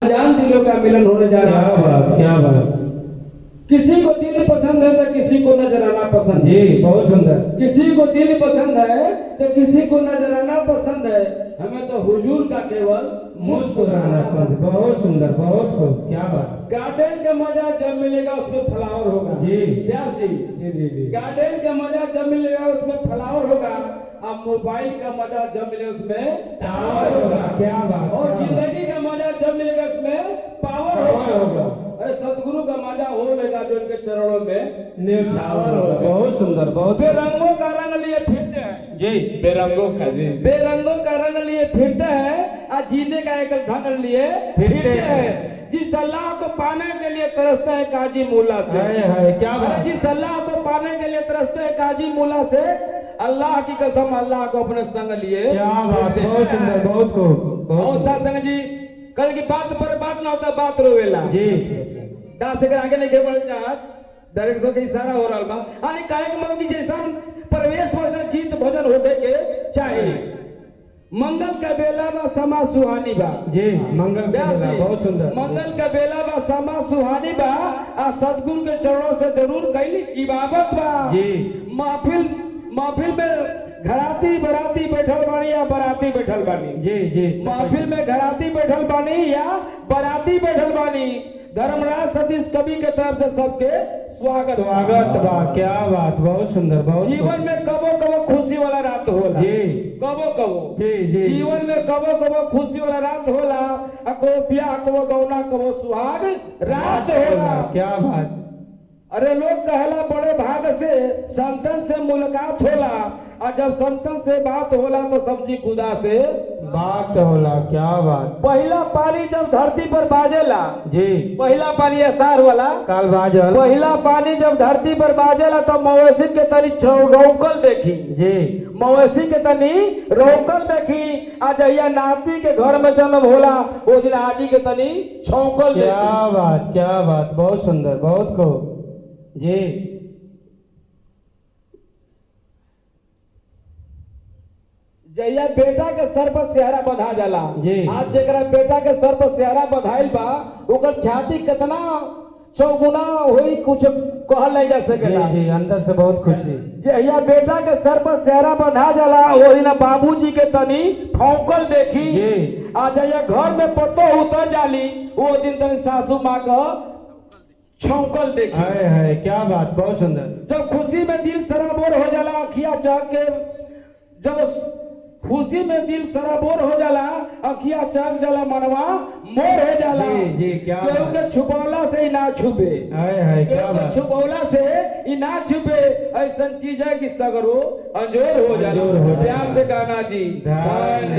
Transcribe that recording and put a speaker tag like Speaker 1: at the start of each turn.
Speaker 1: जान दिलों का मिलन होने जा रहा है।
Speaker 2: क्या बात।
Speaker 1: किसी को दिल पसंद है तो किसी को नजराना पसंद है।
Speaker 2: जी बहुत सुंदर।
Speaker 1: किसी को दिल पसंद है तो किसी को नजराना पसंद है। हमें तो हुजूर का केवल मुस्कुराना पसंद है।
Speaker 2: बहुत सुंदर, बहुत खूब, क्या बात।
Speaker 1: गार्डन का मजा जब मिलेगा उसमें फ्लावर होगा।
Speaker 2: जी
Speaker 1: व्यास जी,
Speaker 2: जी जी जी।
Speaker 1: गार्डन का मजा जब मिलेगा उसमें फ्लावर होगा। अब मोबाइल का मजा जब मिले उसमें टावर होगा।
Speaker 2: क्या बात।
Speaker 1: और जिंदगी का मजा जब मिलेगा उसमें पावर होगा। अरे सतगुरु का मजा हो लेगा जो इनके चरणों में न्यौछावर होगा।
Speaker 2: बहुत सुंदर, बहुत।
Speaker 1: बेरंगों का रंग लिए फिरते हैं।
Speaker 2: जी बेरंगों का। जी
Speaker 1: बेरंगों का रंग लिए फिरते हैं और जीने का एक ढंग लिए फिरते हैं। जिस अल्लाह को पाने के लिए तरसते हैं काजी मुल्ला से।
Speaker 2: है क्या बात।
Speaker 1: जिस अल्लाह को पाने के लिए तरसते हैं काजी मुल्ला से, अल्लाह की कसम अल्लाह को अपने संग लिए।
Speaker 2: क्या बात, बहुत सुंदर, बहुत खूब।
Speaker 1: और सत्संग जी कल की बात पर बात ना होता बात रोवेला।
Speaker 2: जी
Speaker 1: 10 सेकंड आगे नहीं बढ़ चाहत डायरेक्शन के इशारा हो रहा बा। यानी काहे के मतलब कि जैसा प्रवेश भजन गीत भजन होबे के चाहिए। मंगल का बेला बा समा सुहानी बा।
Speaker 2: जी मंगल का बेला, बहुत सुंदर।
Speaker 1: मंगल का बेला बा समा सुहानी बा आ सतगुरु के चरणों से जरूर कैली इबादत बा।
Speaker 2: जी
Speaker 1: महफिल में घराती बराती बैठल बानी या बराती बैठल बानी।
Speaker 2: जी जी।
Speaker 1: महफिल में घराती बैठल बानी या बराती बैठल बानी। धर्मराज सतीश कवि के तरफ से सबके स्वागत
Speaker 2: बा। क्या बात, बहुत सुंदर, बहुत।
Speaker 1: जीवन में कबो कबो खुशी वाला रात होला।
Speaker 2: जी
Speaker 1: कबो कबो।
Speaker 2: जी जी।
Speaker 1: जीवन में कबो कबो खुशी वाला रात होला। कबो ब्याह, कबो गौना, कबो सुहाग रात होला।
Speaker 2: क्या बात।
Speaker 1: अरे लोग कहला बड़े भाग से संतन से मुलाकात होला और जब संतन से बात होला तो समझी खुदा से
Speaker 2: बात होला। क्या बात।
Speaker 1: पहला पानी जब धरती पर बाजेला।
Speaker 2: जी
Speaker 1: पहला पानी असार वाला
Speaker 2: काल बाजल।
Speaker 1: पहला पानी जब धरती पर बाजेला तो मवेशी के तनी रौकल देखी।
Speaker 2: जी
Speaker 1: मवेशी के तनी रौकल देखी। आज जहिया नाती के घर में जन्म होला वो दिन आजी के तनी छौकल देखी।
Speaker 2: क्या बात, क्या बात, बहुत सुंदर, बहुत खूब। जी
Speaker 1: जहिया बेटा के सर पर सेहरा बंधा जाला।
Speaker 2: जी। आज
Speaker 1: जेकरा बेटा के सर पर सेहरा बंधाइल बा ओकर छाती कितना चौगुना होई कुछ कहल नहीं जा सकेला।
Speaker 2: जी अंदर से बहुत खुशी।
Speaker 1: जहिया बेटा के सर पर सेहरा बंधा जाला वो दिन बाबूजी के तनी ठौकल देखी।
Speaker 2: जी।
Speaker 1: आ जहिया घर में पतो उतर जाली वो दिन तनी सासू माँ का छौकल देखी।
Speaker 2: है क्या बात, बहुत सुंदर।
Speaker 1: जब खुशी में दिल सराबोर हो जाला अखिया चहक के, जब खुशी में दिल सराबोर हो जाला अखिया चहक जाला मनवा मोर हो जाला।
Speaker 2: जी जी। क्या
Speaker 1: केहू के छुपौला से ही ना छुपे।
Speaker 2: है क्या
Speaker 1: केहू के
Speaker 2: बात।
Speaker 1: छुपौला से ही ना छुपे। ऐसा चीज है कि सगरो अंजोर हो जाला।
Speaker 2: अंजोर हो जाला।
Speaker 1: प्यार से गाना जी।